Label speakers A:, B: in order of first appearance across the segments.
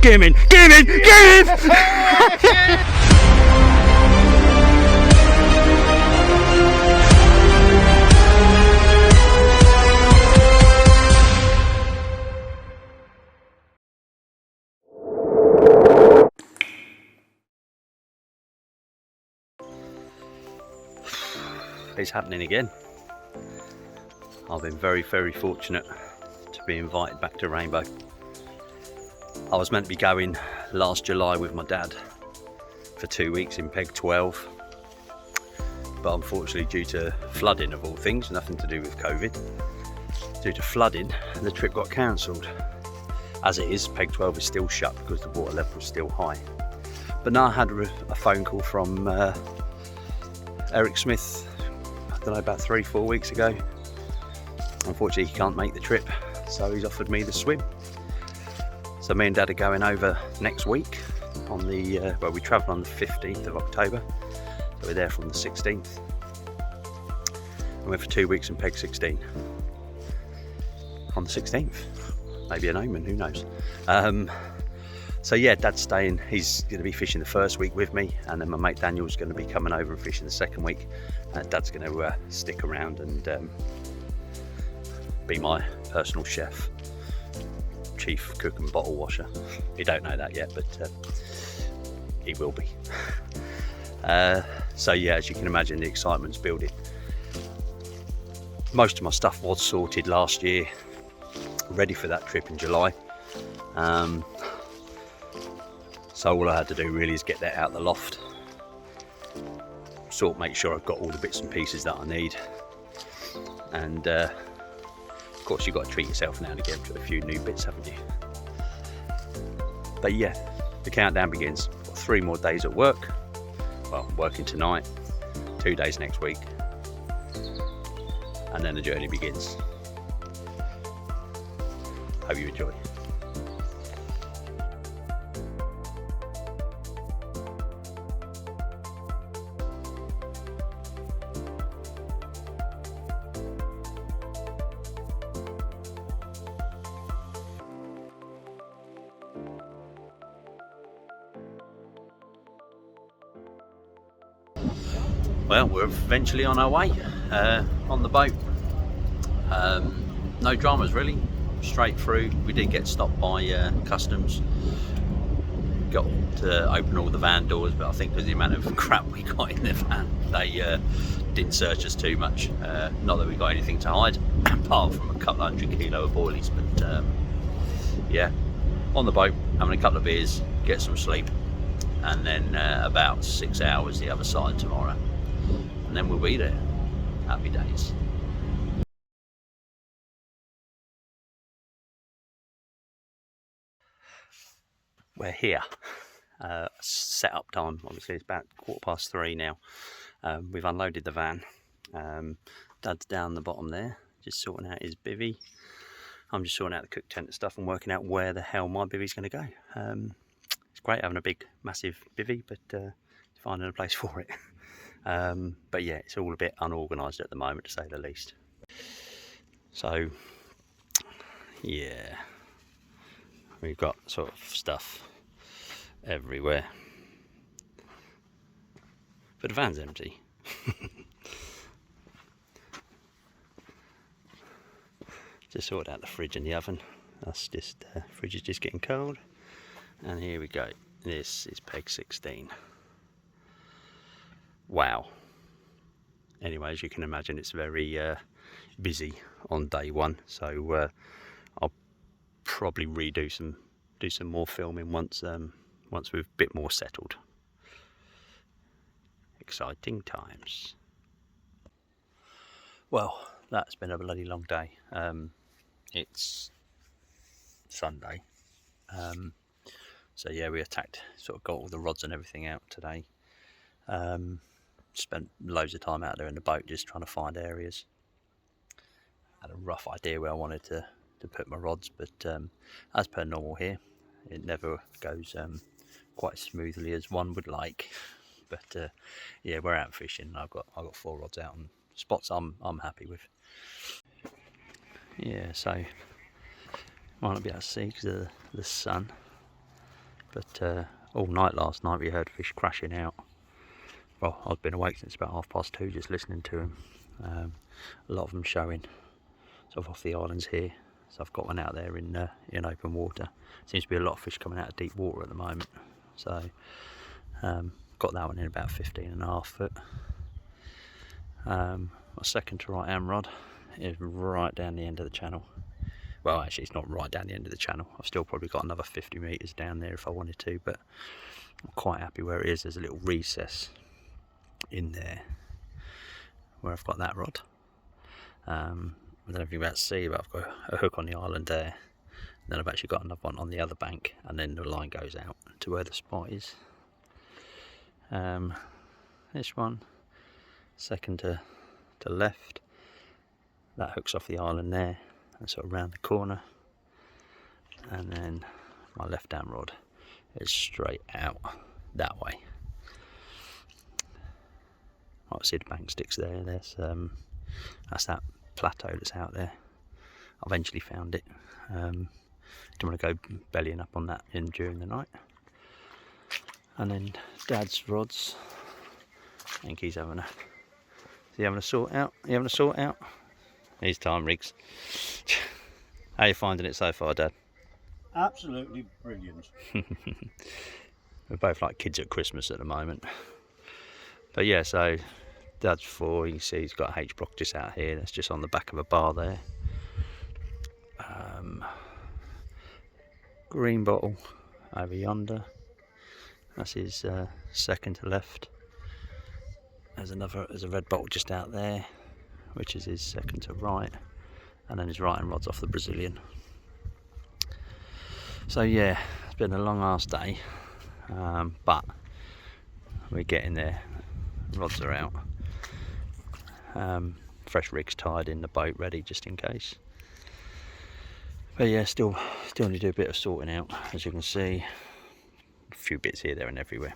A: Get him in! Get him in! Get him! It's happening again. I've been very, very fortunate to be invited back to Rainbow. I was meant to be going last July with my dad for 2 weeks in Peg 12, but unfortunately due to flooding of all things, nothing to do with COVID, due to flooding, the trip got cancelled. As it is, Peg 12 is still shut because the water level is still high. But now I had a phone call from Eric Smith, I don't know, about 3-4 weeks ago. Unfortunately he can't make the trip, so he's offered me the swim. So me and Dad are going over next week on the, well, we travel on the 15th of October, so we're there from the 16th. And we're for 2 weeks in Peg 16. On the 16th, maybe an omen, who knows. So yeah, Dad's staying, he's going to be fishing the first week with me, and then my mate Daniel's going to be coming over and fishing the second week. Dad's going to stick around and be my personal chef, chief cook and bottle washer. You don't know that yet, but he will be. So yeah, as you can imagine, the excitement's building. Most of my stuff was sorted last year, ready for that trip in July. So all I had to do really is get that out of the loft, make sure I've got all the bits and pieces that I need, and of course you've got to treat yourself now and again for a few new bits, haven't you? But yeah, the countdown begins. I've got 3 more days at work. Well, I'm working tonight, 2 days next week, and then the journey begins. Hope you enjoy. Well, we're eventually on our way on the boat. No dramas really, straight through. We did get stopped by customs, got to open all the van doors, but I think because the amount of crap we got in the van, they didn't search us too much. Not that we got anything to hide apart from a couple 100 kilo of boilies, but yeah, on the boat, having a couple of beers, get some sleep, and then about 6 hours the other side tomorrow. And then we'll be there. Happy days. We're here. Set up time, obviously it's about 3:15 now. We've unloaded the van. Dad's down the bottom there, just sorting out his bivvy. I'm just sorting out the cook tent and stuff and working out where the hell my bivvy's going to go. It's great having a big, massive bivvy, but finding a place for it. But yeah, it's all a bit unorganised at the moment, to say the least. So yeah, we've got sort of stuff everywhere, but the van's empty. Just sorted out the fridge and the oven. That's just fridge is just getting cold, and here we go. This is Peg 16. Wow. Anyway, as you can imagine, it's very busy on day one, so I'll probably do some more filming once we're a bit more settled. Exciting times. Well, that's been a bloody long day. It's Sunday, so yeah, we sort of got all the rods and everything out today. Spent loads of time out there in the boat just trying to find areas. Had a rough idea where I wanted to put my rods, but as per normal here, it never goes quite smoothly as one would like. But yeah, we're out fishing. I've got 4 rods out on spots I'm happy with. Yeah, so might not be able to see because of the sun. But all night last night we heard fish crashing out. Well, I've been awake since about 2:30 just listening to them. A lot of them showing sort of off the islands here. So I've got one out there in open water. Seems to be a lot of fish coming out of deep water at the moment. So got that one in about 15.5 foot. My second to right hand rod is right down the end of the channel. Well, actually it's not right down the end of the channel. I've still probably got another 50 metres down there if I wanted to, but I'm quite happy where it is. There's a little recess in there where I've got that rod. I don't know if you're about to see, but I've got a hook on the island there. And then I've actually got another one on the other bank, and then the line goes out to where the spot is. This one, second to left, that hooks off the island there and sort of round the corner, and then my left hand rod is straight out that way. I see the bank sticks there. That's that plateau that's out there. I eventually found it. Don't want to go bellying up on that during the night. And then Dad's rods. I think he's having a sort out. You having a sort out? He's time, Riggs. How are you finding it so far, Dad?
B: Absolutely brilliant.
A: We're both like kids at Christmas at the moment. But yeah, so Dad's 4. You can see he's got a H block just out here. That's just on the back of a bar there. Green bottle over yonder. That's his second to left. There's a red bottle just out there, which is his second to right, and then his right hand rod's off the Brazilian. So yeah, it's been a long ass day, but we're getting there. Rods are out. Fresh rigs tied in the boat, ready just in case. But yeah, still need to do a bit of sorting out, as you can see. A few bits here, there, and everywhere.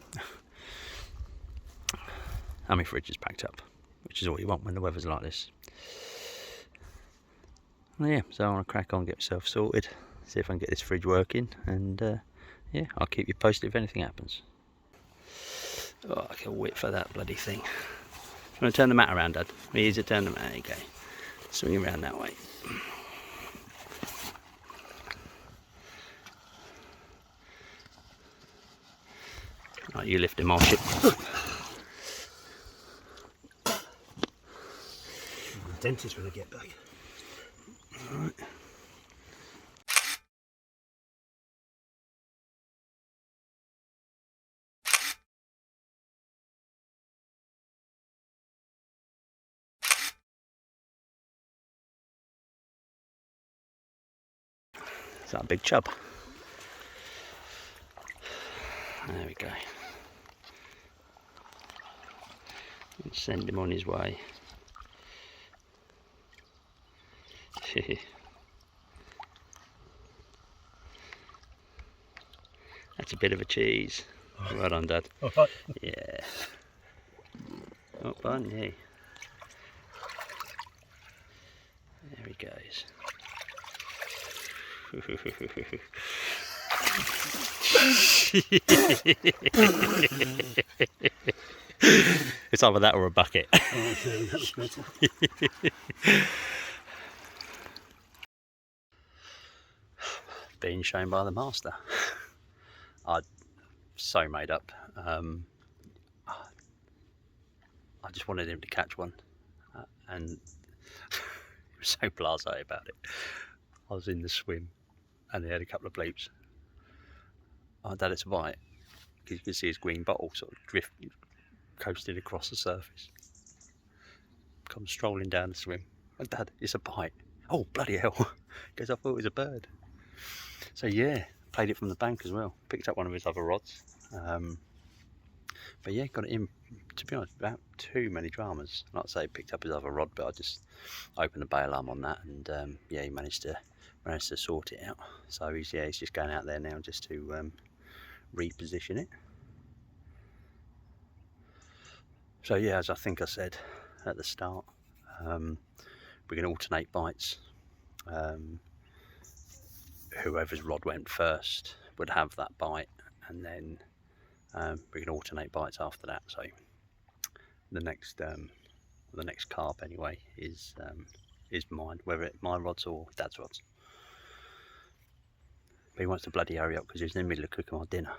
A: And my fridge is packed up, which is all you want when the weather's like this. Well, yeah, so I want to crack on, get myself sorted, see if I can get this fridge working, and yeah, I'll keep you posted if anything happens. Oh, I can wait for that bloody thing. You want to turn the mat around, Dad? Easy to turn the mat. Okay, swing around that way. Right, you lift him off.
B: Dentist when I get back.
A: Right. Is that a big chub? There we go. Let's send him on his way. That's a bit of a cheese. Right on, Dad.
B: Alright.
A: Yeah. Not bad, yeah. There he goes. It's either that or a bucket.
B: Okay, that was better.
A: Being shown by the master. I'm so made up. I just wanted him to catch one, and he was so blasé about it. I was in the swim, and he had a couple of bleeps. Oh, Dad, it's a bite. Because you can see his green bottle sort of coasting across the surface. Comes strolling down the swim. Oh, Dad, it's a bite. Oh, bloody hell. Because I thought it was a bird. So yeah, played it from the bank as well. Picked up one of his other rods. But yeah, got it in, to be honest, without too many dramas. Like I say, picked up his other rod, but I just opened the bail arm on that, and yeah, he managed to sort it out. So he's just going out there now just to reposition it. So yeah, as I think I said at the start, we're going to alternate bites. Whoever's rod went first would have that bite, and then we can alternate bites after that. So the next carp anyway is mine, whether it's my rods or Dad's rods. But he wants to bloody hurry up because he's in the middle of cooking my dinner.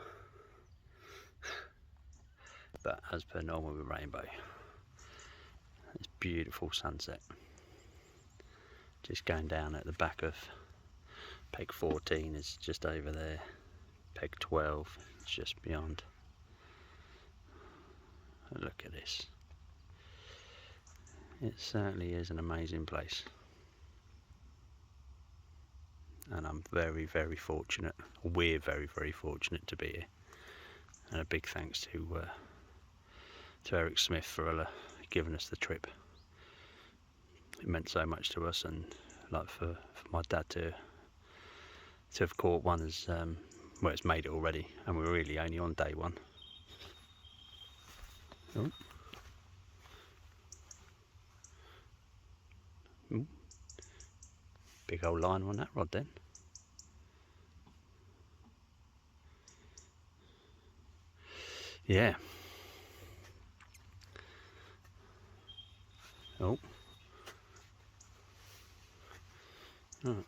A: But as per normal with Rainbow, it's beautiful sunset. Just going down at the back of peg 14 is just over there. Peg 12 is just beyond. And look at this. It certainly is an amazing place. And I'm very, very fortunate. We're very, very fortunate to be here. And a big thanks to Eric Smith for giving us the trip. It meant so much to us, and like for my dad to have caught one as well, it's made it already, and we're really only on day one. Oh. Ooh. Big old line on that rod then. Yeah. Oh. Right.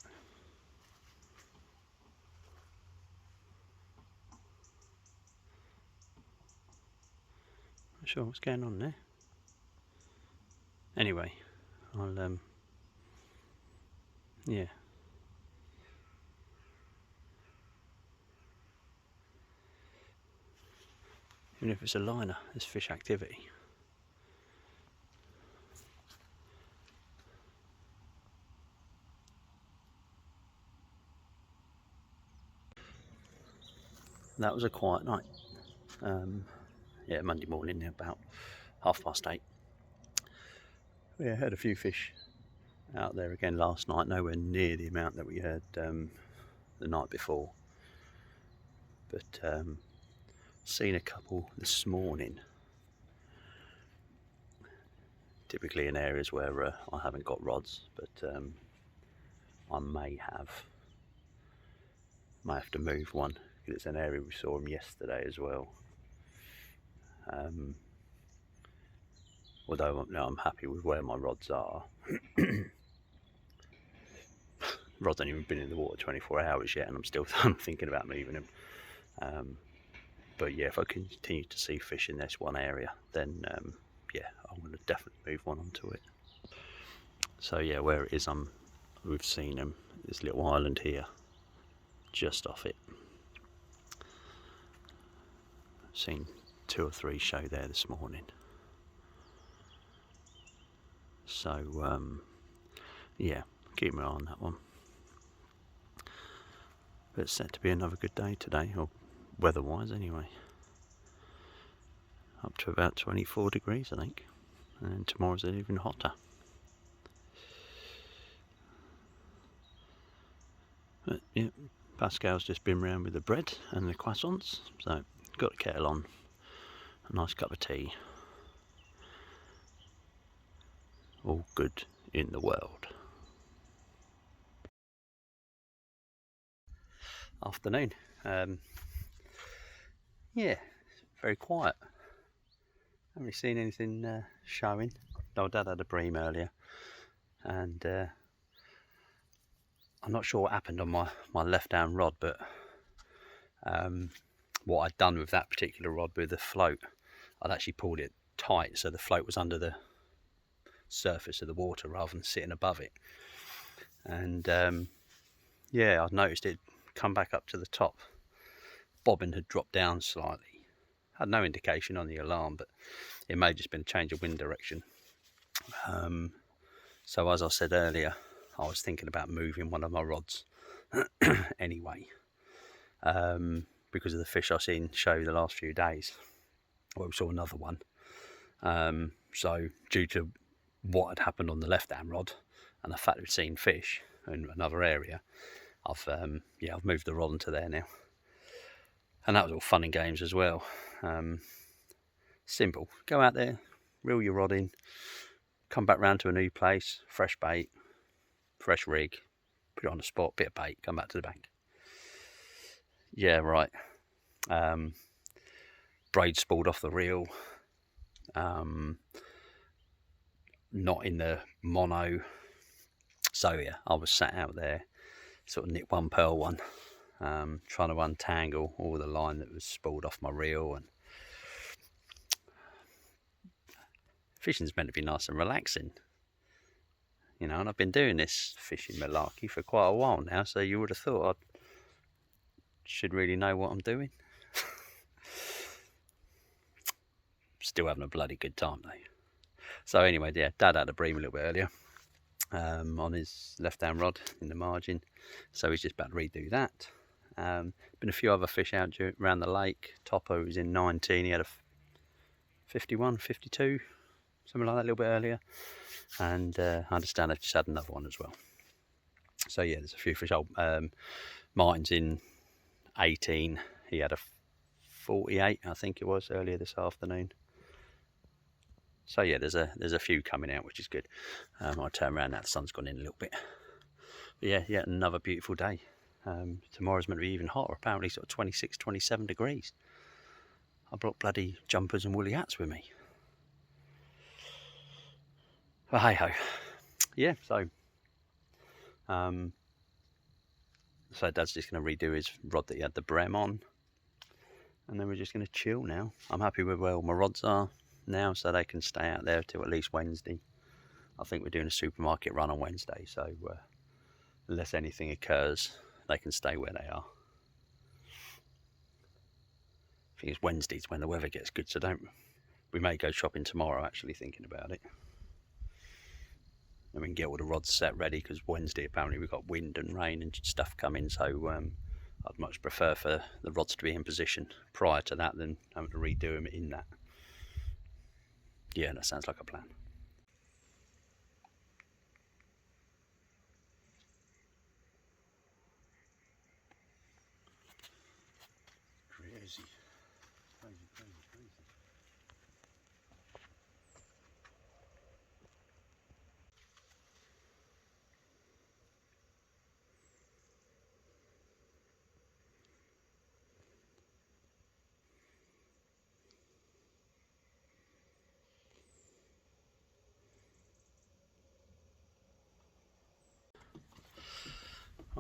A: Not sure what's going on there. Anyway, I'll yeah. Even if it's a liner, there's fish activity. That was a quiet night. Yeah, Monday morning about 8:30. Yeah, had a few fish out there again last night, nowhere near the amount that we had the night before. But seen a couple this morning. Typically in areas where I haven't got rods, but I may have to move one, because it's an area we saw them yesterday as well. Although I'm happy with where my rods are. Rods haven't even been in the water 24 hours yet, and I'm still thinking about moving them. But yeah, if I continue to see fish in this one area, then yeah, I'm going to definitely move one onto it. So yeah, where it is, we've seen them. This little island here, just off it. I've seen 2 or 3 show there this morning. So yeah, keep my eye on that one. But it's set to be another good day today, or weather-wise anyway. Up to about 24 degrees, I think, and tomorrow's even hotter. But yeah, Pascal's just been round with the bread and the croissants, so got the kettle on, a nice cup of tea. All good in the world. Afternoon. Yeah, very quiet. Haven't really seen anything showing. No, Dad had a bream earlier, and I'm not sure what happened on my left hand rod, but what I'd done with that particular rod with the float, I'd actually pulled it tight so the float was under the surface of the water rather than sitting above it. And yeah, I'd noticed it come back up to the top. Bobbin had dropped down slightly. Had no indication on the alarm, but it may have just been a change of wind direction. So as I said earlier, I was thinking about moving one of my rods anyway, because of the fish I've seen show the last few days. Well, we saw another one. So due to what had happened on the left hand rod and the fact that we've seen fish in another area, I've moved the rod into there now. And that was all fun and games as well. Simple. Go out there, reel your rod in, come back round to a new place, fresh bait, fresh rig, put it on the spot, bit of bait, come back to the bank. Yeah, right. Braid spooled off the reel, not in the mono. So yeah, I was sat out there, sort of nip one, pearl one, trying to untangle all the line that was spooled off my reel. And fishing's meant to be nice and relaxing, you know, and I've been doing this fishing malarkey for quite a while now, so you would have thought I should really know what I'm doing. Still having a bloody good time though. So anyway, yeah, Dad had a bream a little bit earlier on his left hand rod in the margin, so he's just about to redo that. Been a few other fish out around the lake. Topper was in 19, he had a 51, 52, something like that, a little bit earlier. And I understand they've just had another one as well. So yeah, there's a few fish. Martin's in 18, he had a 48, I think it was, earlier this afternoon. So yeah, there's a few coming out, which is good. I turn around now, the sun's gone in a little bit. But yeah, another beautiful day. Tomorrow's meant to be even hotter, apparently sort of 26, 27 degrees. I brought bloody jumpers and woolly hats with me. But hey ho. Yeah, so Dad's just going to redo his rod that he had the brem on, and then we're just going to chill now. I'm happy with where all my rods are now, so they can stay out there till at least Wednesday. I think we're doing a supermarket run on Wednesday, so unless anything occurs, they can stay where they are. I think it's Wednesdays when the weather gets good, so we may go shopping tomorrow, actually thinking about it. And we can get all the rods set ready, because Wednesday apparently we've got wind and rain and stuff coming, so I'd much prefer for the rods to be in position prior to that than having to redo them in that. Yeah, that sounds like a plan.
B: Crazy. Crazy.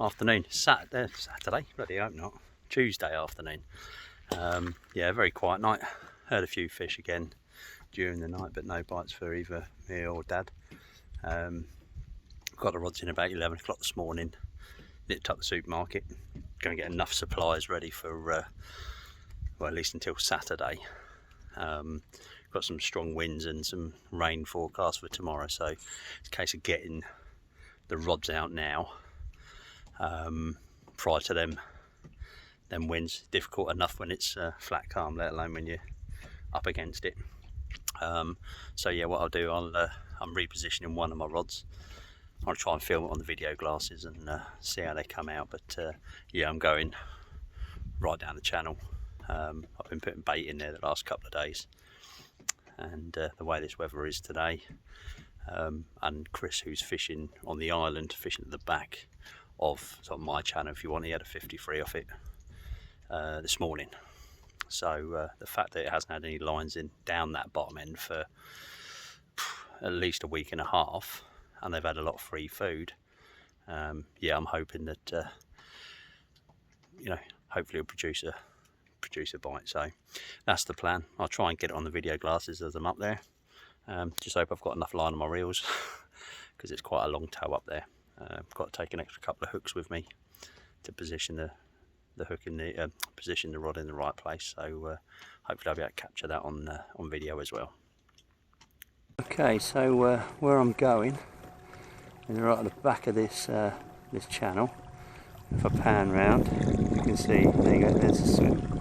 A: Afternoon, Saturday, bloody hope not, Tuesday afternoon. Yeah, very quiet night. Heard a few fish again during the night, but no bites for either me or Dad. Got the rods in about 11 o'clock this morning, nipped up the supermarket, going to get enough supplies ready for, well, at least until Saturday. Got some strong winds and some rain forecast for tomorrow, so it's a case of getting the rods out now. Prior to them winds, difficult enough when it's flat calm, let alone when you're up against it. So yeah, what I'll do, I'm repositioning one of my rods. I'll try and film it on the video glasses and see how they come out, but yeah, I'm going right down the channel. I've been putting bait in there the last couple of days, and the way this weather is today, and Chris, who's fishing on the island, fishing at the back of, it's on my channel if you want, he had a 53 off it this morning. So the fact that it hasn't had any lines in down that bottom end for at least a week and a half, and they've had a lot of free food, yeah, I'm hoping that you know, hopefully it'll produce a bite. So that's the plan. I'll try and get it on the video glasses as I'm up there. Just hope I've got enough line on my reels, because it's quite a long tow up there. I've got to take an extra couple of hooks with me to position the hook in the position the rod in the right place. So hopefully I'll be able to capture that on video as well. Okay, so where I'm going is right at the back of this this channel. If I pan round, you can see, there you go, there's the swim.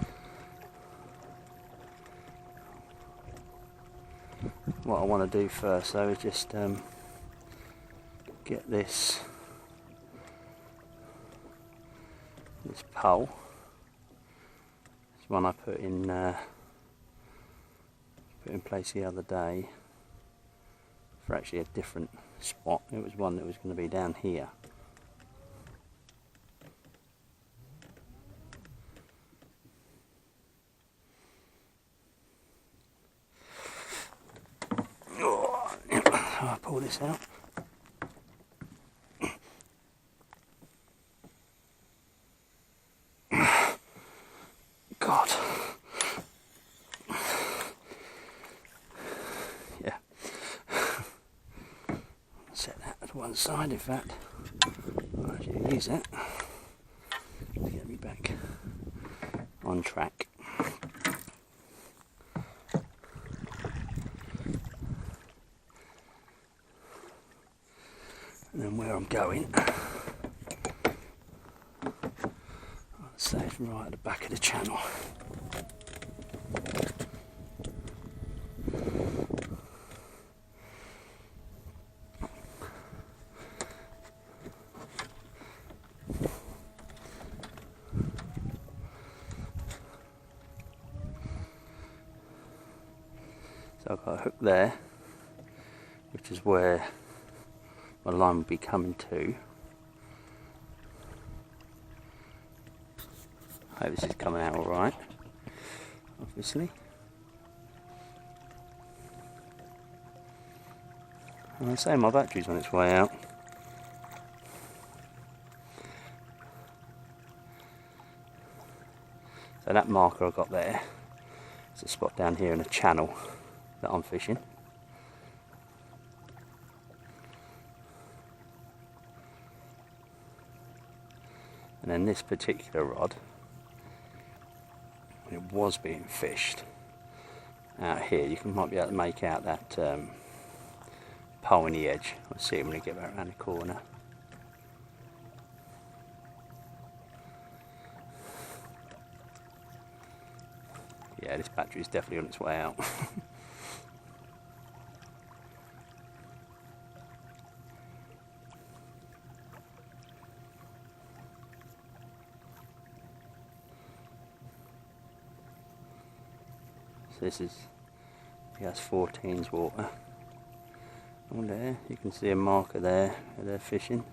A: What I want to do first though is just get this pole. This one I put in place the other day for actually a different spot. It was one that was going to be down here. this out. God. Yeah. Set that to one side, in fact. I'll actually use it to get me back on track. And then where I'm going, I'd say it's right at the back of the channel. So I've got a hook there, which is where my line will be coming to. I hope this is coming out alright, obviously. And I say my battery's on its way out. So that marker I got there is a spot down here in a channel that I'm fishing. And then this particular rod, when it was being fished out here, you might be able to make out that pole in the edge. I'll see it when I get back around the corner. Yeah, this battery is definitely on its way out. So this is gas 14's water. On there, you can see a marker there where they're fishing,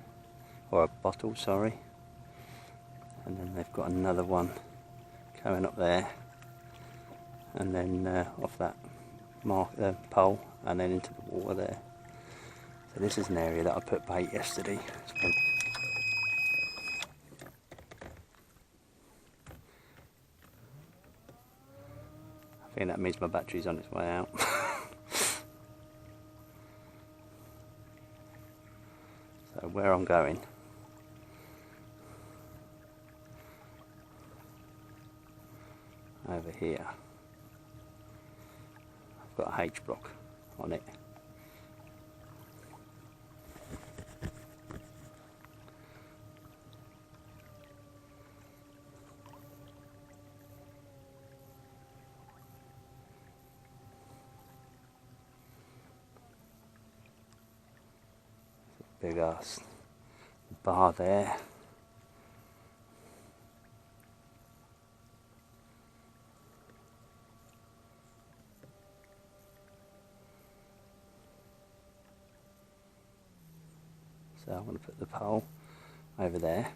A: or a bottle, sorry. And then they've got another one coming up there, and then off that pole, and then into the water there. So this is an area that I put bait yesterday. I think that means my battery's on its way out. So where I'm going, over here, I've got a H block on it. Big ass bar there. So I'm going to put the pole over there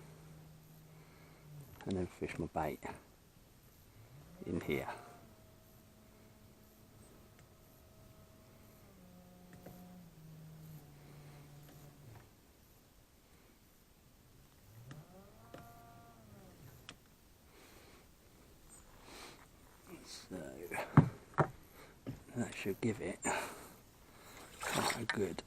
A: and then fish my bait in here. So that should give it quite a good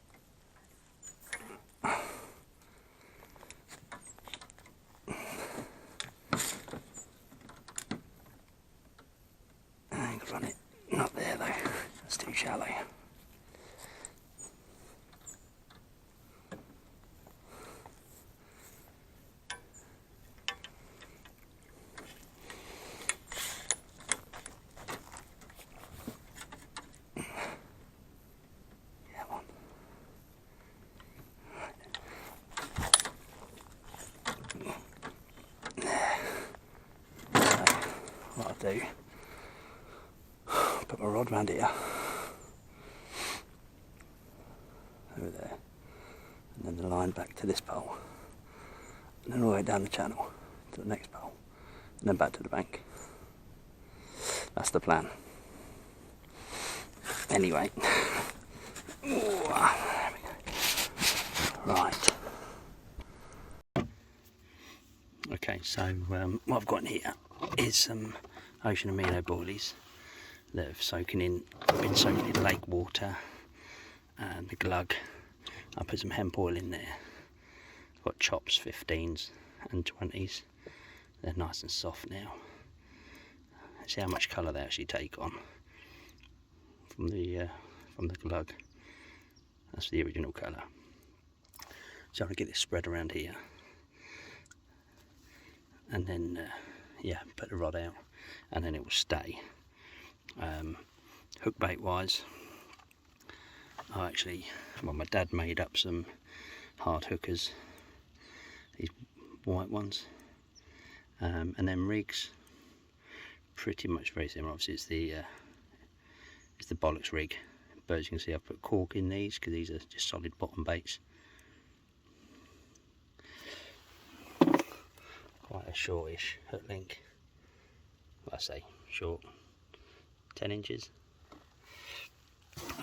A: angle on it. Not there though, that's too shallow. What I'll do, put my rod round here, over there, and then the line back to this pole, and then all the way down the channel to the next pole, and then back to the bank. That's the plan. Anyway, there we go. Right. Okay, so what I've got in here is some ocean amino boilies that have been soaking in lake water and the glug. I put some hemp oil in there. I've got chops, 15s and 20s. They're nice and soft now. See how much colour they actually take on from the glug. That's the original colour. So I'm going to get this spread around here, and then yeah, put the rod out, and then it will stay. Hook bait wise, my dad made up some hard hookers, these white ones, and then rigs, pretty much very similar. Obviously it's the bollocks rig, but as you can see I've put cork in these because these are just solid bottom baits. Quite a shortish hook link, I say short, 10 inches,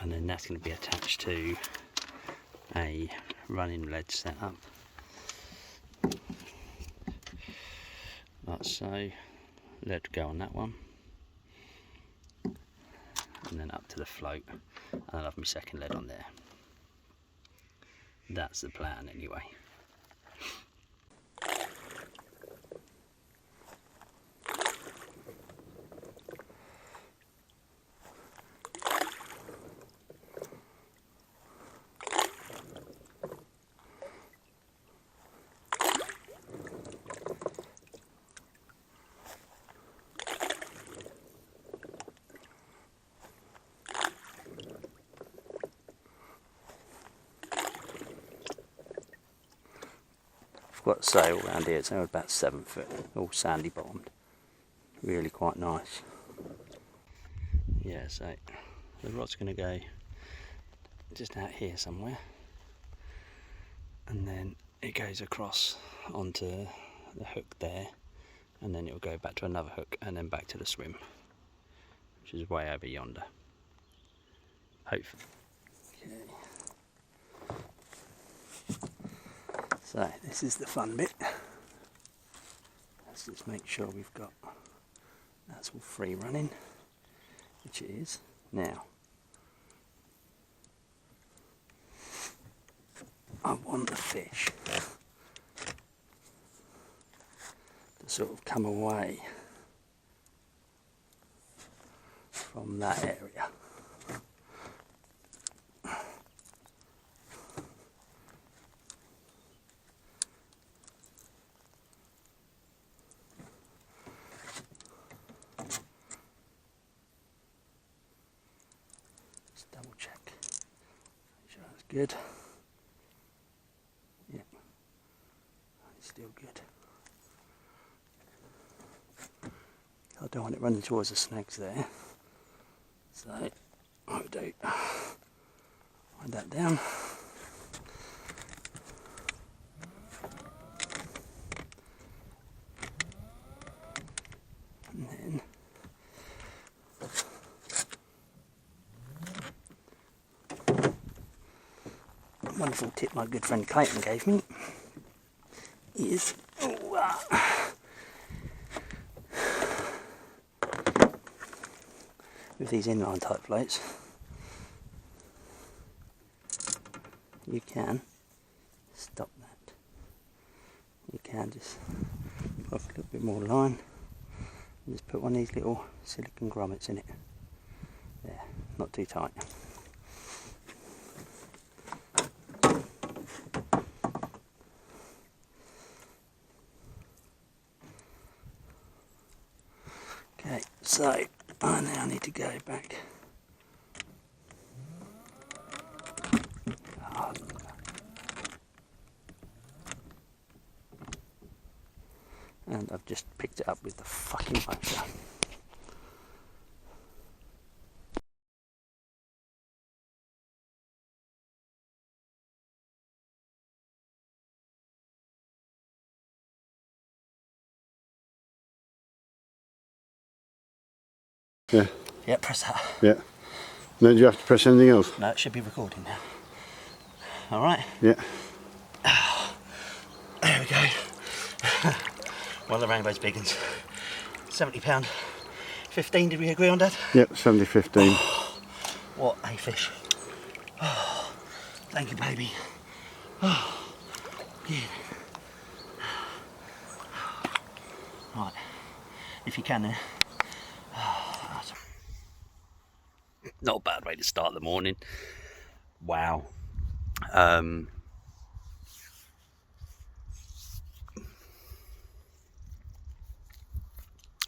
A: and then that's going to be attached to a running lead setup, like so. Lead go on that one, and then up to the float, and I'll have my second lead on there. That's the plan anyway. I've got sail around here, it's only about 7 foot, all sandy bottomed, really quite nice. Yeah, so the rod's going to go just out here somewhere, and then it goes across onto the hook there, and then it will go back to another hook, and then back to the swim, which is way over yonder, hopefully. Okay. So this is the fun bit. Let's just make sure we've got that's all free running, which it is now. I want the fish to sort of come away from that area. Double check, make sure that's good. Yep, it's still good. I don't want it running towards the snags there, so I'll do wind that down. And then a wonderful tip my good friend Clayton gave me is with these inline type floats, you can stop that. You can just put off a little bit more line and just put one of these little silicone grommets in it. There, not too tight. Okay, so I now need to go back. And I've just picked it up with the fucking motor.
B: Yeah.
A: Yeah, press that.
B: Yeah. Then do you have to press anything else?
A: No, it should be recording now. Alright?
B: Yeah.
C: Well, the rainbow's big ones. £70. 15, did we agree on, Dad?
B: Yep, 70-15.
C: What a fish. Oh, thank you, baby. Oh, yeah. Right, if you can there.
A: Not a bad way to start the morning. Wow.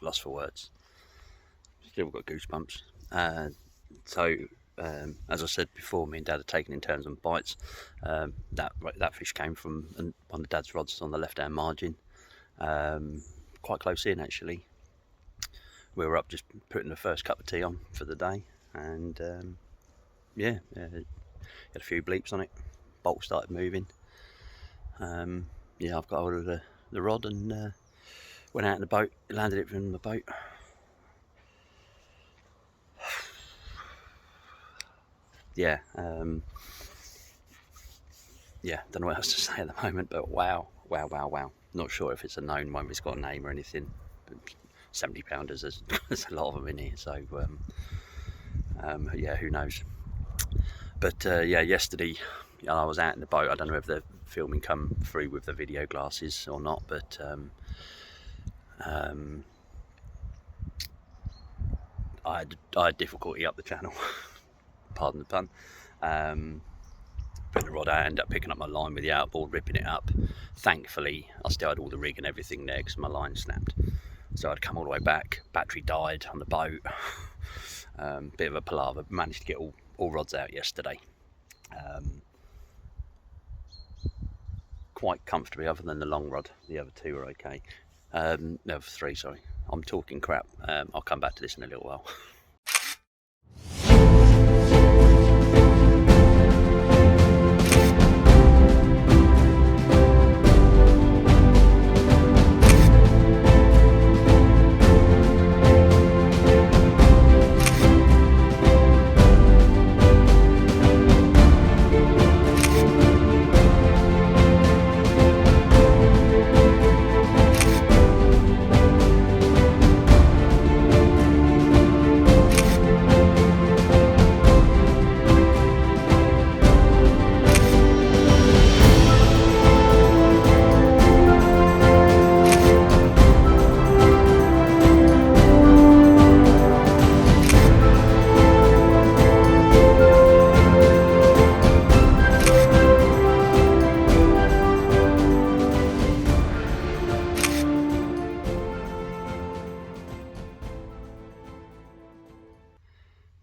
A: Lost for words. Still got goosebumps. As I said before, me and Dad are taking in turns on bites. That fish came from one of Dad's rods on the left-hand margin, quite close in actually. We were up just putting the first cup of tea on for the day, and yeah, had a few bleeps on it. Bolt started moving. Yeah, I've got hold of the rod and went out in the boat, landed it from the boat. Yeah, yeah, don't know what else to say at the moment, but wow. Not sure if it's a known one, if it's got a name or anything. 70 pounders, there's a lot of them in here, so yeah, who knows. But yeah, yesterday I was out in the boat. I don't know if the filming come through with the video glasses or not, but I had difficulty up the channel. Pardon the pun. Putting the rod out, I ended up picking up my line with the outboard, ripping it up. Thankfully, I still had all the rig and everything there because my line snapped. So I'd come all the way back. Battery died on the boat. Bit of a palaver. Managed to get all rods out yesterday. Quite comfortably, other than the long rod. The other two are okay. No, three, sorry. I'm talking crap. I'll come back to this in a little while.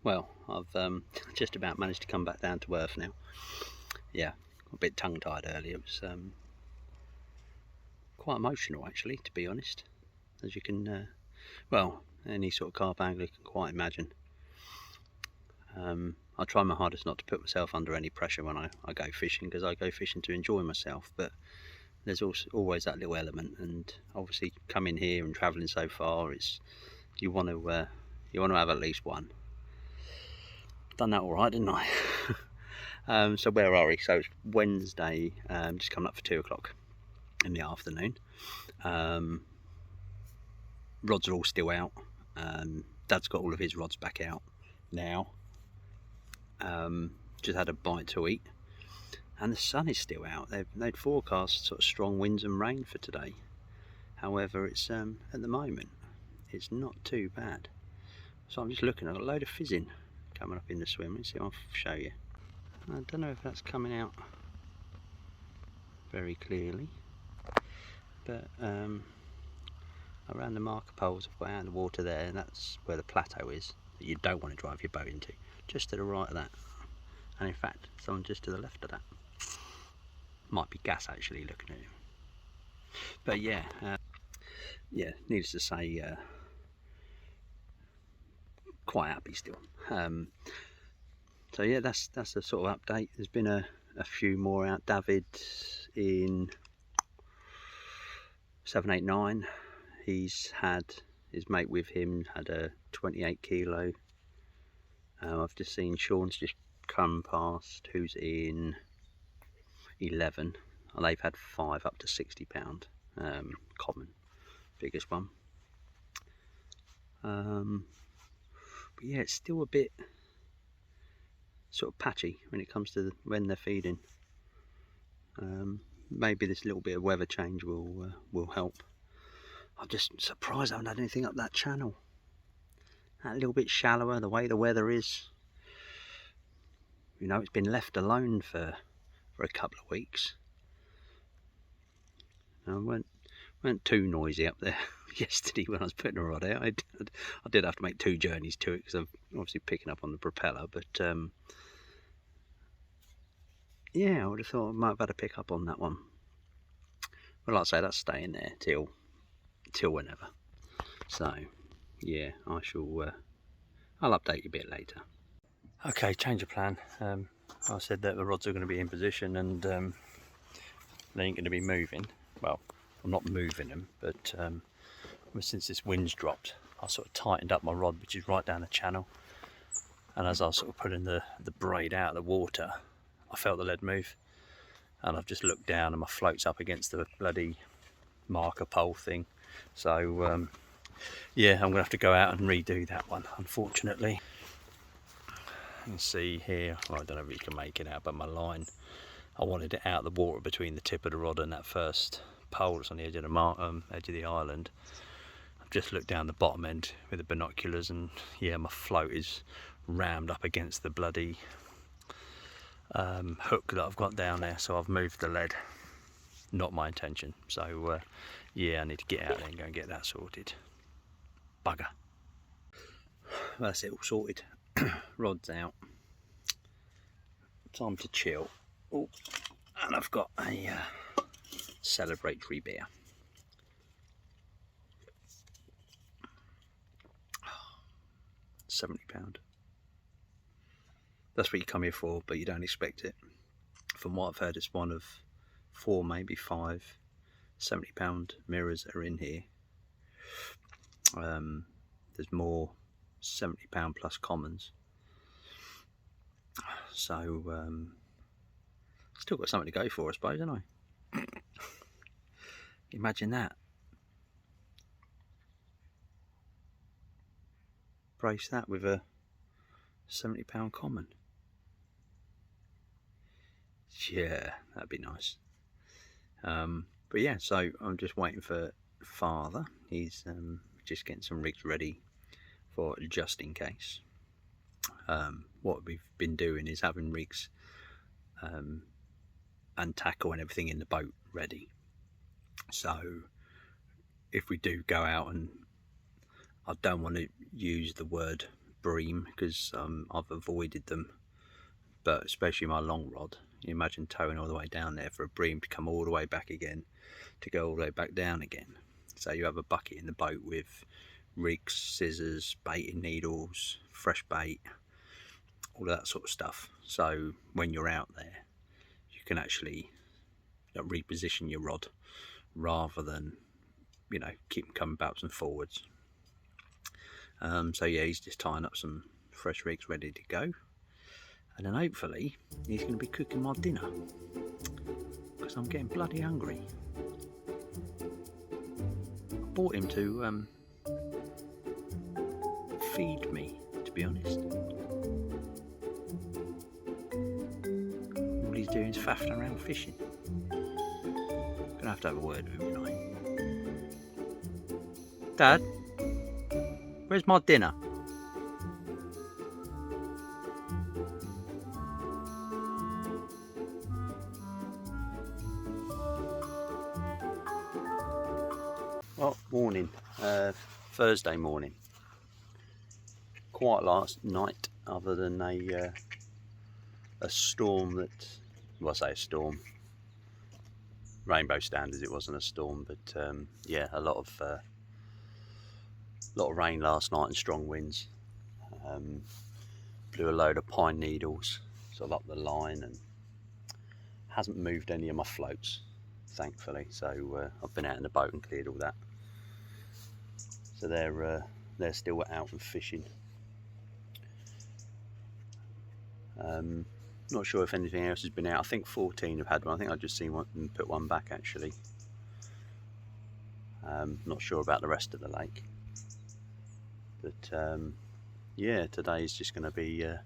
A: Well, I've just about managed to come back down to earth now. Yeah, a bit tongue-tied earlier. It was quite emotional, actually, to be honest. As you can, well, any sort of carp angler can quite imagine. I try my hardest not to put myself under any pressure when I go fishing, because I go fishing to enjoy myself, but there's also always that little element, and obviously coming here and travelling so far, you want to have at least one. Done that all right, didn't I? So where are we? So it's Wednesday, just coming up for 2 o'clock in the afternoon. Rods are all still out. Dad's got all of his rods back out now. Just had a bite to eat, and the sun is still out. They'd forecast sort of strong winds and rain for today. However, it's at the moment it's not too bad. So I'm just looking. I've got a load of fizzing coming up in the swim. Let's see if I'll show you. I don't know if that's coming out very clearly, but around the marker poles I've got out in the water there, and that's where the plateau is that you don't want to drive your boat into. Just to the right of that, and in fact some just to the left of that. Might be gas actually looking at it. But yeah, yeah, needless to say, quite happy still. So yeah, that's the sort of update. There's been a few more out. David in 789, he's had his mate with him, had a 28 kilo. I've just seen Sean's just come past, who's in 11, and they've had 5 up to £60 common. biggest one. But yeah, it's still a bit sort of patchy when it comes to when they're feeding. Maybe this little bit of weather change will help. I'm just surprised I haven't had anything up that channel. That little bit shallower, the way the weather is. You know, it's been left alone for a couple of weeks. I weren't too noisy up there yesterday when I was putting a rod out. I did have to make 2 journeys to it because I'm obviously picking up on the propeller, but yeah, I would have thought I might have had to pick up on that one. But like I say, that's staying there till whenever. So yeah, I'll update you a bit later. Okay, change of plan. I said that the rods are going to be in position and they ain't going to be moving. Well, I'm not moving them, but since this wind's dropped, I sort of tightened up my rod, which is right down the channel. And as I was sort of putting the braid out of the water, I felt the lead move. And I've just looked down and my float's up against the bloody marker pole thing. So yeah, I'm going to have to go out and redo that one, unfortunately. You can see here, well, I don't know if you can make it out, but my line, I wanted it out of the water between the tip of the rod and that first pole that's on the edge of the island. I've just looked down the bottom end with the binoculars, and yeah, my float is rammed up against the bloody hook that I've got down there, so I've moved the lead. Not my intention. So yeah, I need to get out there and go and get that sorted. Bugger. That's it all sorted. Rod's out. Time to chill. Oh, and I've got a celebratory beer. £70. That's what you come here for, but you don't expect it. From what I've heard, it's one of 4, maybe 5 £70 mirrors that are in here. There's more £70 plus commons. So still got something to go for, I suppose, haven't I? Imagine that. Brace that with a £70 common. Yeah, that'd be nice. But yeah, so I'm just waiting for Father. He's just getting some rigs ready for just in case. What we've been doing is having rigs and tackle and everything in the boat ready. So if we do go out, and I don't want to use the word bream because I've avoided them, but especially my long rod, you imagine towing all the way down there for a bream to come all the way back again, to go all the way back down again. So you have a bucket in the boat with rigs, scissors, baiting needles, fresh bait, all of that sort of stuff. So when you're out there, you can actually reposition your rod rather than, you know, keep them coming backwards and forwards. So yeah, he's just tying up some fresh rigs ready to go, and then hopefully he's going to be cooking my dinner because I'm getting bloody hungry. I bought him to feed me, to be honest. All he's doing is faffing around fishing. Gonna have to have a word with him tonight. Dad, where's my dinner? Well, morning, Thursday morning. Quiet last night, other than a storm that, well, I say a storm, rainbow standards, it wasn't a storm, but yeah, a lot of rain last night and strong winds. Blew a load of pine needles sort of up the line, and hasn't moved any of my floats, thankfully. So I've been out in the boat and cleared all that. So they're still out and fishing. Not sure if anything else has been out. I think 14 have had one. I think I've just seen one and put one back actually. Not sure about the rest of the lake, but yeah, today is just going to be the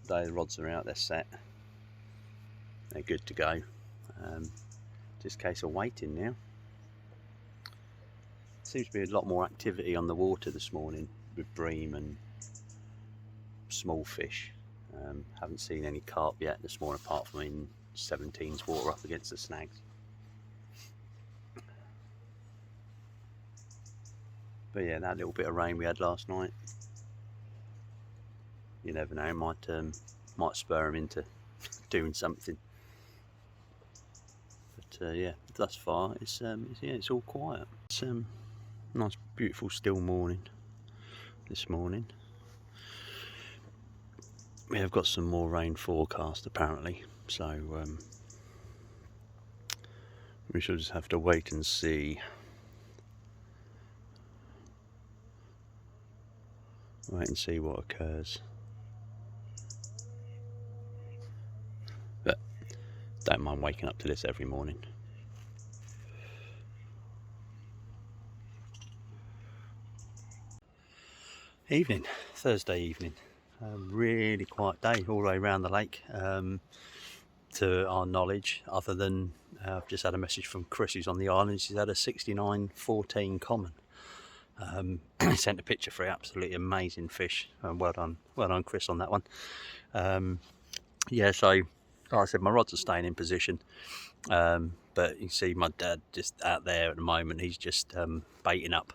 A: day the rods are out, they're set, they're good to go. Just a case of waiting now. Seems to be a lot more activity on the water this morning with bream and small fish. Haven't seen any carp yet this morning apart from in 17's water up against the snags. But yeah, that little bit of rain we had last night, you never know, might spur them into doing something. But yeah, thus far it's all quiet. It's nice, beautiful, still morning this morning. We have got some more rain forecast apparently, so we shall just have to wait and see. Wait and see what occurs. But don't mind waking up to this every morning. Evening, Thursday evening. Really quiet day all the way around the lake, to our knowledge, other than I've just had a message from Chris who's on the island. She's had a 69-14 common. He sent a picture for it, absolutely amazing fish. Well done Chris on that one. Yeah, so like I said, my rods are staying in position, but you can see my dad just out there at the moment. He's just baiting up,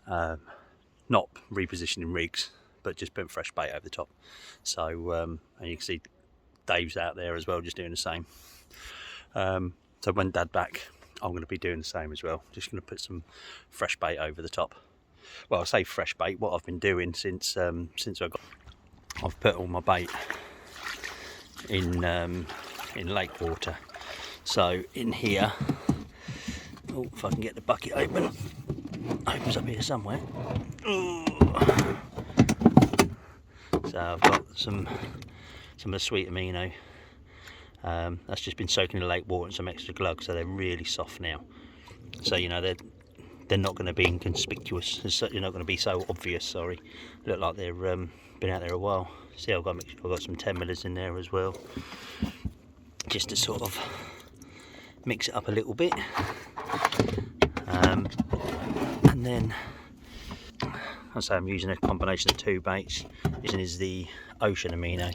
A: not repositioning rigs, but just putting fresh bait over the top. So and you can see Dave's out there as well, just doing the same. So when Dad's back, I'm going to be doing the same as well. Just going to put some fresh bait over the top. Well, I say fresh bait. What I've been doing since I've put all my bait in lake water. So in here, oh, if I can get the bucket open, opens up here somewhere. Ooh. So I've got some of the sweet amino. That's just been soaking in the lake water and some extra glug, so they're really soft now. So you know they're not going to be inconspicuous. They're not going to be so obvious. Sorry, look like they've been out there a while. See, I've got some 10 millers in there as well, just to sort of mix it up a little bit. And then I say I'm using a combination of two baits. This is the ocean amino.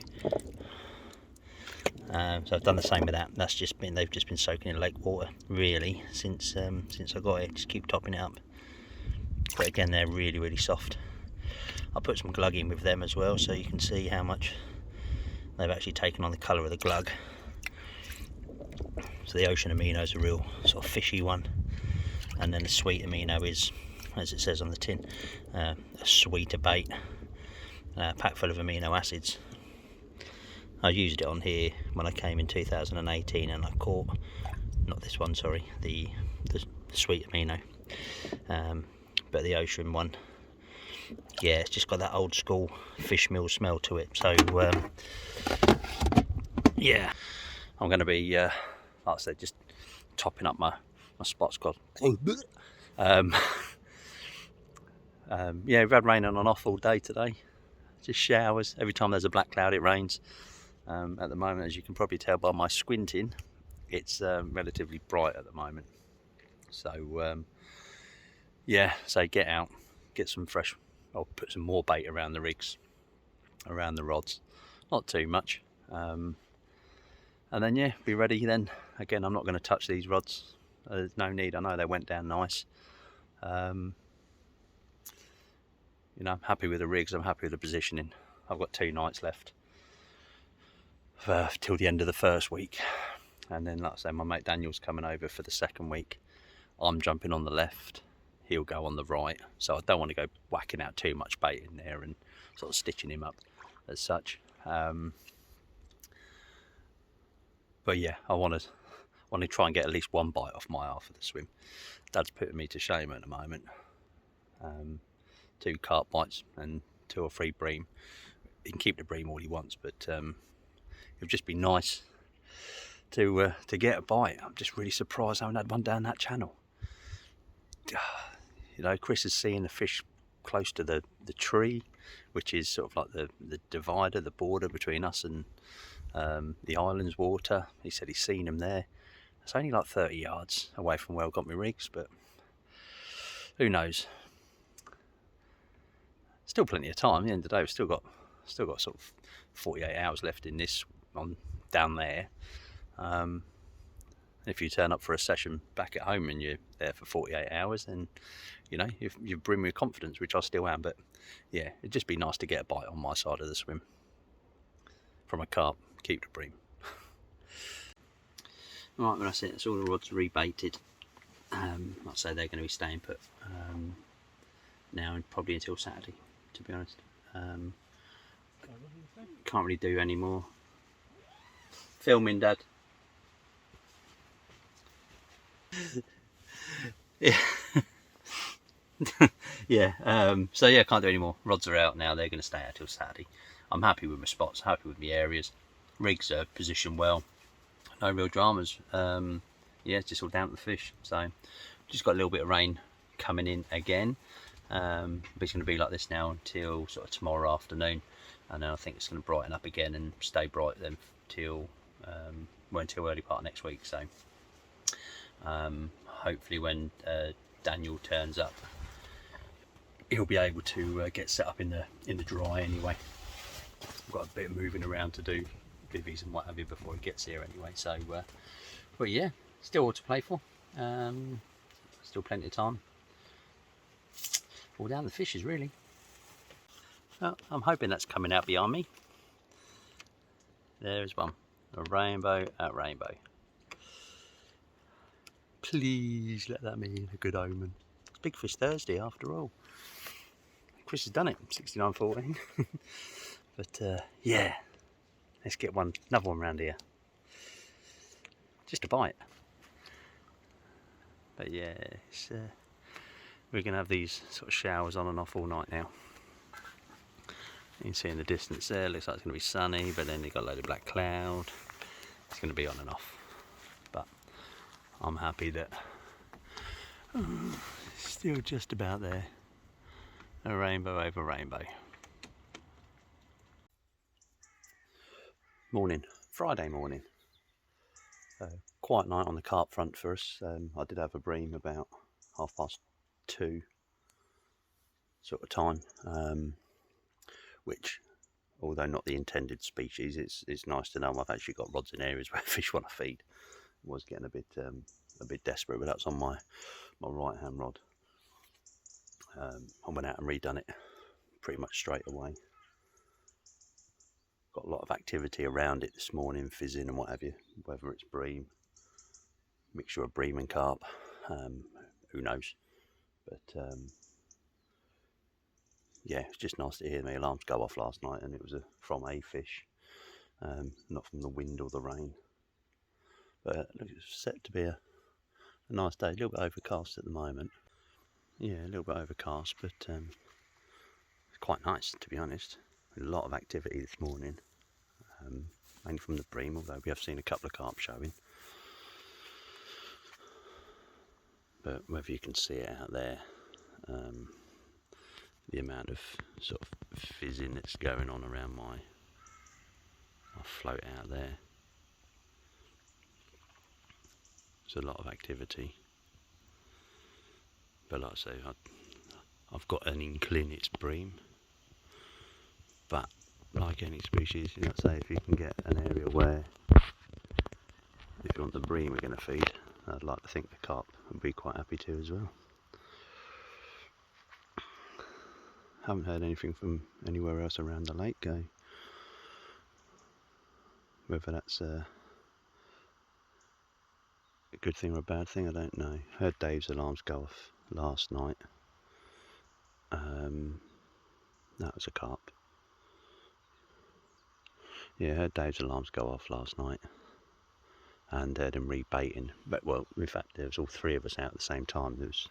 A: So I've done the same with that. They've just been soaking in lake water really since I got it. Just keep topping it up. But again, they're really, really soft. I'll put some glug in with them as well, so you can see how much they've actually taken on the colour of the glug. So the ocean amino is a real sort of fishy one, and then the sweet amino is, as it says on the tin, a sweeter bait, packed full of amino acids. I used it on here when I came in 2018, and I caught, not this one, sorry, the sweet amino, but the ocean one, yeah, it's just got that old school fish meal smell to it. So yeah, I'm going to be, like I said, just topping up my spot squad. Yeah, we've had rain on and off all day today, just showers. Every time there's a black cloud it rains. At the moment, as you can probably tell by my squinting, it's relatively bright at the moment. So yeah, so get out, get some fresh, I'll put some more bait around the rigs, around the rods, not too much, and then yeah, be ready then. Again, I'm not going to touch these rods, there's no need. I know they went down nice. You know, I'm happy with the rigs, I'm happy with the positioning. I've got 2 nights left till the end of the first week, and then like I say, my mate Daniel's coming over for the second week. I'm jumping on the left, he'll go on the right, so I don't want to go whacking out too much bait in there and sort of stitching him up as such. But yeah, I want to try and get at least one bite off my half of the swim. Dad's putting me to shame at the moment. 2 carp bites and 2 or 3 bream. He can keep the bream all he wants, but it would just be nice to get a bite. I'm just really surprised I haven't had one down that channel. you know, Chris is seeing the fish close to the tree, which is sort of like the divider, the border between us and the island's water. He said he's seen them there. It's only like 30 yards away from where I got my rigs, but who knows? Still plenty of time. At the end of the day, we've still got sort of 48 hours left in this on down there. If you turn up for a session back at home and you're there for 48 hours, then you know you bring me confidence, which I still am. But yeah, it'd just be nice to get a bite on my side of the swim from a carp. Keep the bream. Right, well that's it. That's all the rods rebaited. Like I say, they're going to be staying put now and probably until Saturday, to be honest. Can't really do any more filming, Dad. Yeah. Yeah, so yeah, can't do any more. Rods are out now, they're going to stay out till Saturday. I'm happy with my spots, happy with my areas. Rigs are positioned well, no real dramas. Yeah, it's just all down to the fish. So just got a little bit of rain coming in again, but it's going to be like this now until sort of tomorrow afternoon, and then I think it's going to brighten up again and stay bright then till until early part of next week. So hopefully when Daniel turns up, he'll be able to get set up in the dry anyway. I've got a bit of moving around to do, bivvies and what have you, before he gets here anyway. So but yeah, still all to play for. Still plenty of time. All down the fishes really. Well, I'm hoping that's coming out behind me. There's one, a rainbow at rainbow. Please let that mean a good omen. It's Big Fish Thursday after all. Chris has done it, 69.14. But yeah, let's get another one around here. Just a bite. But yeah, we're going to have these sort of showers on and off all night now. You can see in the distance there, looks like it's going to be sunny, but then you've got a load of black cloud. It's going to be on and off. But I'm happy that still just about there. A rainbow over rainbow. Morning, Friday morning. Quiet night on the carp front for us. I did have a bream about 2:30 sort of time, which, although not the intended species, it's nice to know I've actually got rods in areas where fish want to feed. I was getting a bit desperate, but that's on my right hand rod. I went out and redone it pretty much straight away. Got a lot of activity around it this morning, fizzing and what have you, whether it's bream, mixture of bream and carp, who knows. But yeah, it's just nice to hear my alarms go off last night, and it was from a fish, not from the wind or the rain. But it's set to be a nice day. A little bit overcast at the moment. Yeah, a little bit overcast, but it's quite nice, to be honest. A lot of activity this morning, mainly from the bream, although we have seen a couple of carp showing. But whether you can see it out there, the amount of sort of fizzing that's going on around my float out there. There's a lot of activity. But like I say, I've got an inkling it's bream. But like any species, you know, say if you can get an area where, if you want the bream are going to feed, I'd like to think the carp would be quite happy to as well. Haven't heard anything from anywhere else around the lake, whether that's a good thing or a bad thing, I don't know. Heard Dave's alarms go off last night. That was a carp. Yeah, heard Dave's alarms go off last night, and heard him rebaiting. But well, in fact, there was all three of us out at the same time. There was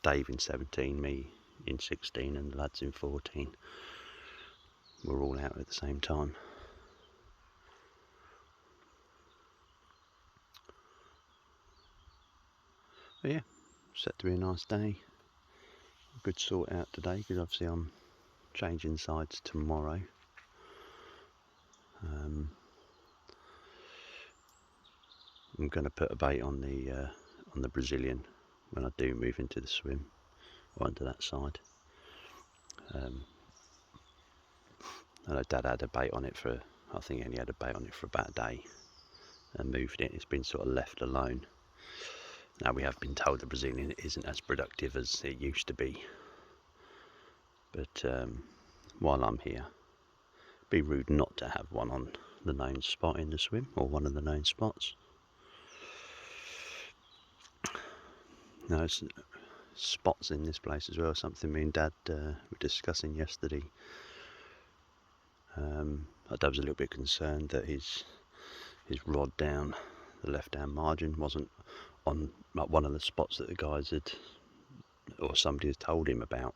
A: Dave in 17, me in 16, and the lads in 14. We're all out at the same time. But yeah, set to be a nice day. Good sort out today because obviously I'm changing sides tomorrow. I'm going to put a bait on the Brazilian when I do move into the swim or onto that side. I know Dad had a bait on it for, I think he only had a bait on it for about a day and moved it. It's been sort of left alone. Now we have been told the Brazilian isn't as productive as it used to be, but while I'm here, it'd be rude not to have one on the known spot in the swim, or one of the known spots. Now there's spots in this place as well, something me and Dad were discussing yesterday. Dad was a little bit concerned that his rod down the left hand margin wasn't on like one of the spots that the guys had, or somebody had told him about.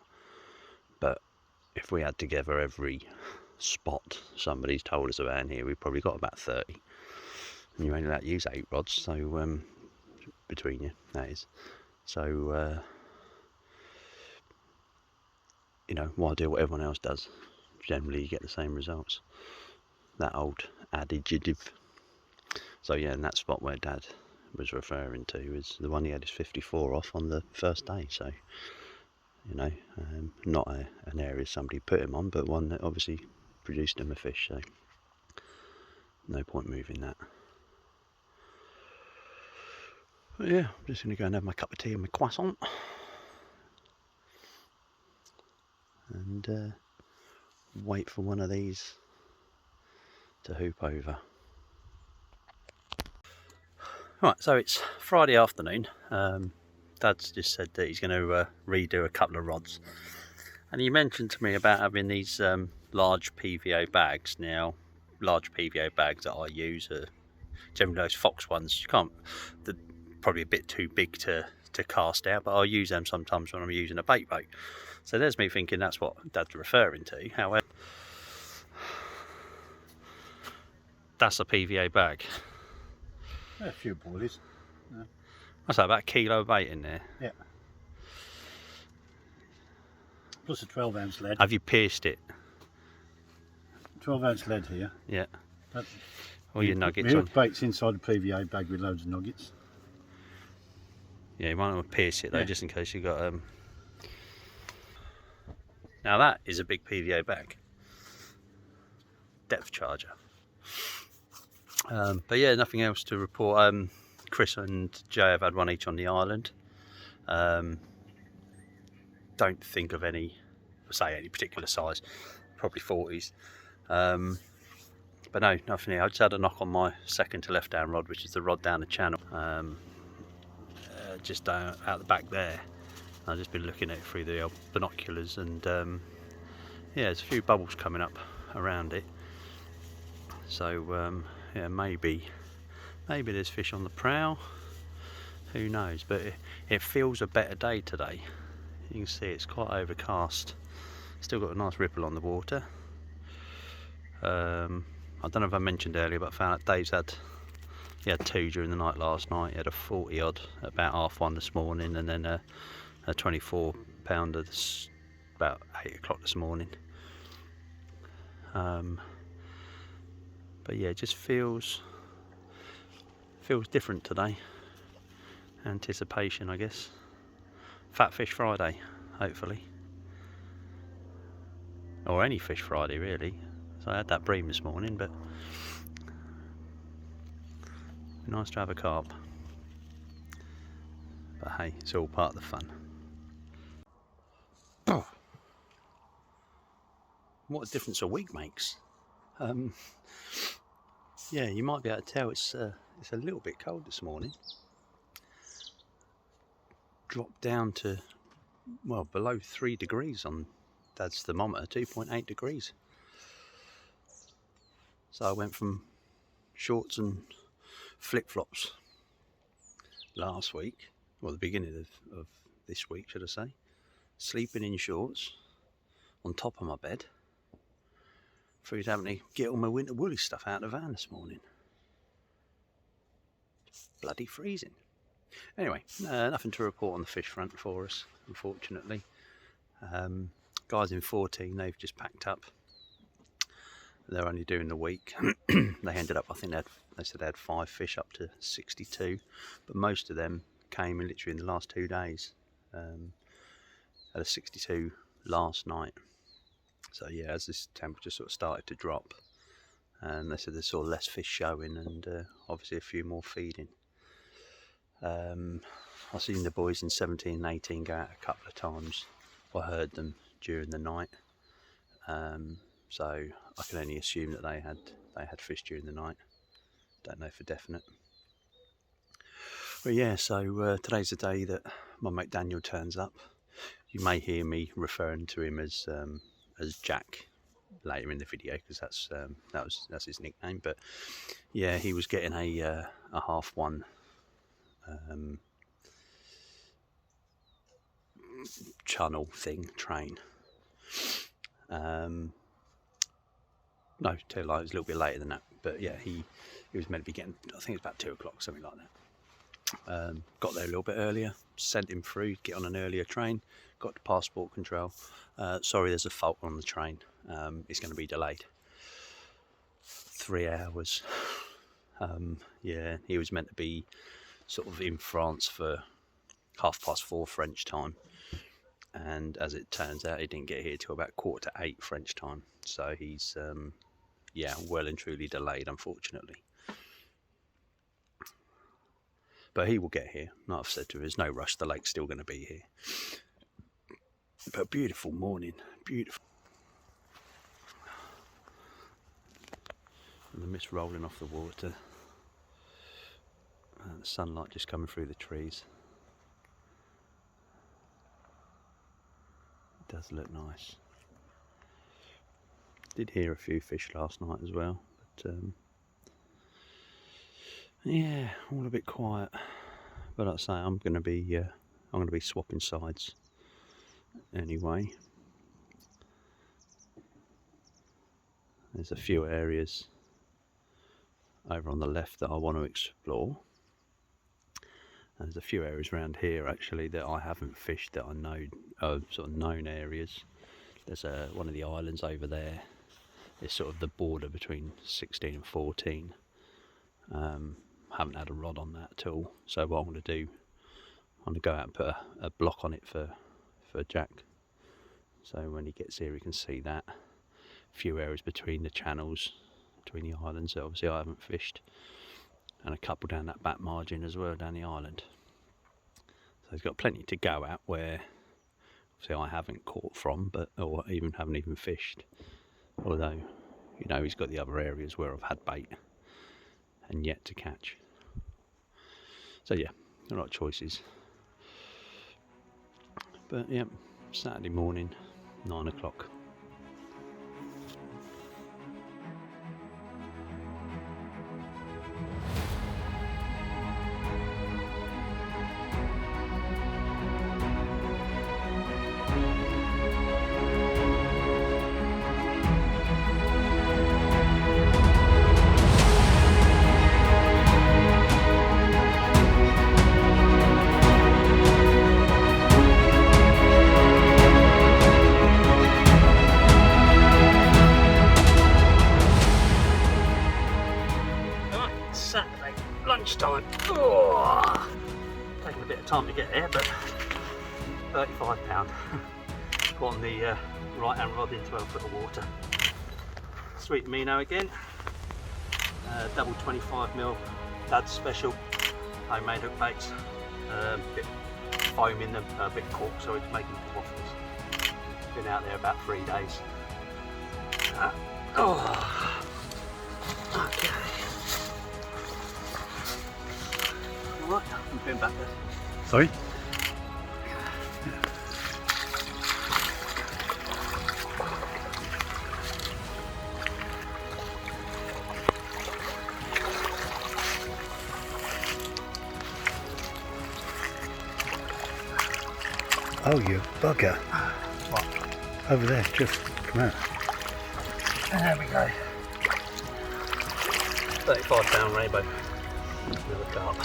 A: But if we had together every spot somebody's told us about in here, we've probably got about 30, and you're only allowed to use 8 rods, so between you, that is. So you know, why do what everyone else does? Generally you get the same results. That old adage. So yeah, and that spot where Dad was referring to is the one he had his 54 off on the first day. So you know, not an area somebody put him on, but one that obviously produced him a fish. So no point moving that. But yeah, I'm just going to go and have my cup of tea and my croissant and wait for one of these to hoop over. Right, so it's Friday afternoon. Dad's just said that he's going to redo a couple of rods, and he mentioned to me about having these large PVO bags. Now, large PVO bags that I use are generally those Fox ones. You can't, they're probably a bit too big to cast out, but I'll use them sometimes when I'm using a bait boat. So there's me thinking that's what Dad's referring to. However, that's a PVA bag.
B: A few boilies. Yeah.
A: What's that, about a kilo of bait in there?
B: Yeah. Plus a 12-ounce lead.
A: Have you pierced it?
B: 12-ounce lead here.
A: Yeah.
B: That,
A: All your nuggets
B: we
A: on.
B: hook baits inside the PVA bag with loads of nuggets.
A: Yeah, you might want to pierce it though,
B: Yeah.
A: just in case you got Now that is a big PVA bag. Depth charger. But yeah, nothing else to report. Chris and Jay have had one each on the island. Don't think of any particular size, probably 40s. But no, nothing here. I just had a knock on my second to left hand rod, which is the rod down the channel, just down out the back there. I've just been looking at it through the binoculars, and yeah, there's a few bubbles coming up around it. So yeah, maybe there's fish on the prow. Who knows? But it feels a better day today. You can see it's quite overcast. Still got a nice ripple on the water. I don't know if I mentioned earlier, but I found out Dave's had 2 during the night last night. He had a 40 odd at about 1:30 this morning, and then a 24 pounder about 8 o'clock this morning. But yeah, it just feels different today. Anticipation, I guess. Fat Fish Friday, hopefully, or any Fish Friday really. So I had that bream this morning, but nice to have a carp. But hey, it's all part of the fun. Oh, what a difference a week makes. Yeah, you might be able to tell it's a little bit cold this morning. Dropped down to, well, below 3 degrees on Dad's thermometer, 2.8 degrees. So I went from shorts and flip-flops last week, well, the beginning of this week, should I say, sleeping in shorts on top of my bed, through to having to get all my winter woolly stuff out of the van this morning. It's bloody freezing. Anyway, nothing to report on the fish front for us, unfortunately. Guys in 14, they've just packed up. They're only doing the week. They ended up, I think they said they had 5 fish up to 62, but most of them came in literally in the last 2 days. Had a 62 last night. So yeah, as this temperature sort of started to drop, and they said there's sort of less fish showing, and obviously a few more feeding. I've seen the boys in 17 and 18 go out a couple of times. I heard them during the night, so I can only assume that they had fish during the night. Don't know for definite. But yeah, so today's the day that my mate Daniel turns up. You may hear me referring to him as Jack later in the video, because that's his nickname. But yeah, he was getting a half one channel thing train. No, too late. It was a little bit later than that. But yeah, he was meant to be getting, I think it's about 2 o'clock, something like that. Got there a little bit earlier, sent him through, get on an earlier train, got to passport control. Sorry, there's a fault on the train. It's going to be delayed 3 hours. Yeah, he was meant to be sort of in France for 4:30 French time, and as it turns out, he didn't get here till about 7:45 French time. So he's yeah, well and truly delayed, unfortunately. But he will get here. Like I've said to him, there's no rush. The lake's still going to be here. But beautiful morning, beautiful. And the mist rolling off the water. And the sunlight just coming through the trees. It does look nice. Did hear a few fish last night as well, but yeah, all a bit quiet. But like I say, I'm going to be swapping sides anyway. There's a few areas over on the left that I want to explore. And there's a few areas around here actually that I haven't fished that I know are sort of known areas. There's one of the islands over there. It's sort of the border between 16 and 14. Haven't had a rod on that at all. So what I'm going to do, I'm going to go out and put a block on it for Jack. So when he gets here, he can see that. A few areas between the channels, between the islands that obviously I haven't fished, and a couple down that back margin as well, down the island. So he's got plenty to go at where obviously I haven't caught from, or haven't even fished. Although, you know, he's got the other areas where I've had bait and yet to catch. So yeah, a lot of choices. But yeah, Saturday morning, 9 o'clock. Saturday lunchtime. Oh, taking a bit of time to get there, but £35. Put on the right hand rod in 12 foot of water. Sweet Amino again. Double 25mm Dad's special homemade hook baits. Bit foam in them, a bit cork, so it's making waffles. Been out there about 3 days. Oh, okay. Right, we've been back there.
B: Sorry? Oh, you bugger.
C: What?
B: Over there, just come out.
C: There we go. £35 rainbow. Another carp.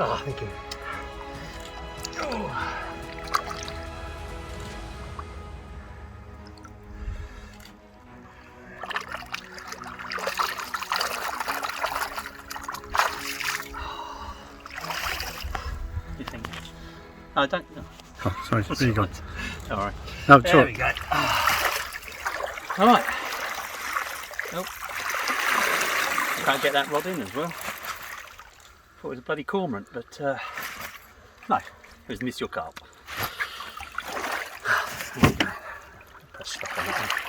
C: Oh, thank you. You think? Oh, don't.
B: Oh, sorry, there you go.
C: Alright.
B: No, it's
C: There
B: all
C: we go. Alright. Oh. Can't get that rod in as well. Thought it was a bloody cormorant, but no, it was miss your carp. There we go. Put stuff on that one.